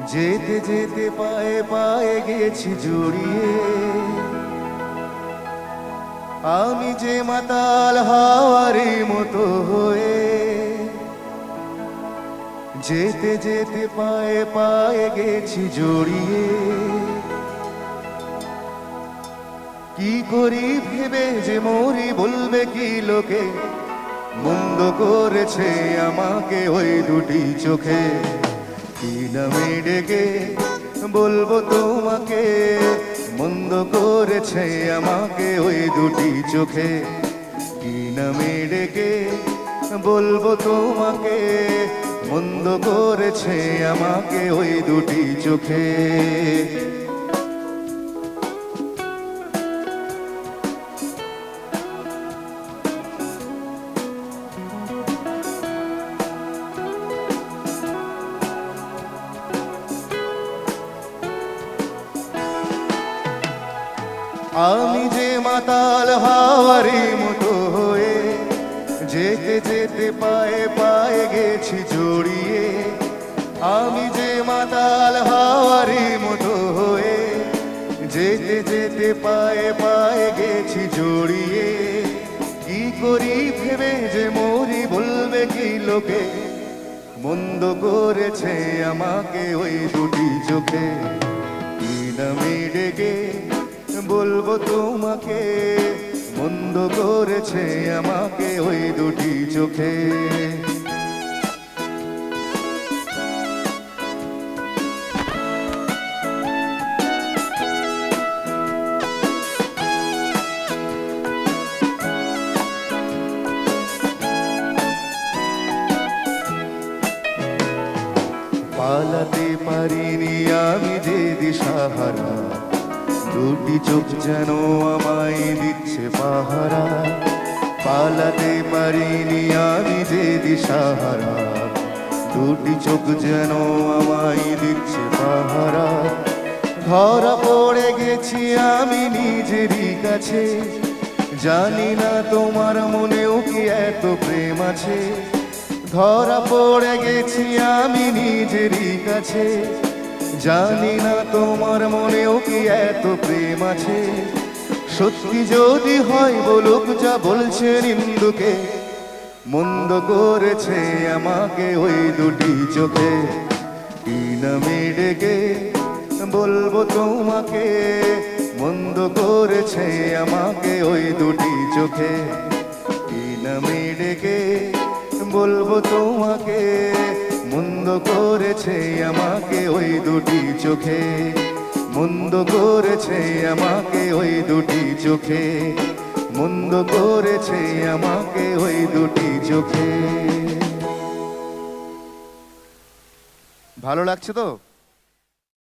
যেতে যেতে পায়ে পায়ে গেছি জড়িয়ে, আমি যে মাতাল হাওয়ারি মতো হয়ে। যেতে যেতে পায়ে পায়ে গেছি জড়িয়ে, কি করি ভেবে যে মরি বলবে কি লোকে, মন্দ করেছে আমাকে ওই দুটি চোখে। কি নামে ডেকে বলবো তোমাকে, মন্দ করেছে আমাকে ওই দুটি চোখে। কি নামে ডেকে বলবো তোমাকে, মন্দ করেছে আমাকে ওই দুটি চোখে। আমি যে মাতাল হাওয়ারি মতো হয়ে, যেতে যেতে পায়ে পায়ে গেছি জড়িয়ে। আমি যে মাতাল হাওয়ারি মতো হয়ে, যেতে যেতে পায়ে পায়ে গেছি জড়িয়ে। কি করি ভেবে যে মরি বলবে কি লোকে, মন্দ করেছে আমাকে ওই দুটি চোখে। কি নামে ডেকে বলবো তোমাকে, মন্দ করেছে আমাকে ওই দুটি চোখে। পালাতে পারিনি আমি যে দিশাহারা, দুটি চোখ যেন আমায় দিচ্ছে পাহারা। পালাতে পারিনি আমি যে দিশাহারা, দুটি চোখ যেন আমায় দিচ্ছে পাহারা। ধরা পড়ে গেছি আমি নিজেরই কাছে, জানি না তোমার মনেও কি এত প্রেম আছে। ধরা পড়ে গেছি আমি নিজেরই কাছে, জানি না তোমার মনেও কি এত প্রেম আছে। সত্যি যদি হয় বলুক যা বলছে নিন্দুকে, মন্দ করেছে আমাকে ওই দুটি চোখে। কি নামে ডেকে বলবো তোমাকে, মন্দ করেছে আমাকে ওই দুটি চোখে। কি নামে ডেকে বলবো তোমাকে, মন্দ করেছে আমাকে ওই দুটি চোখে। মন্দ করেছে আমাকে ওই দুটি চোখে, মন্দ করেছে আমাকে ওই দুটি চোখে। ভালো লাগছে তো?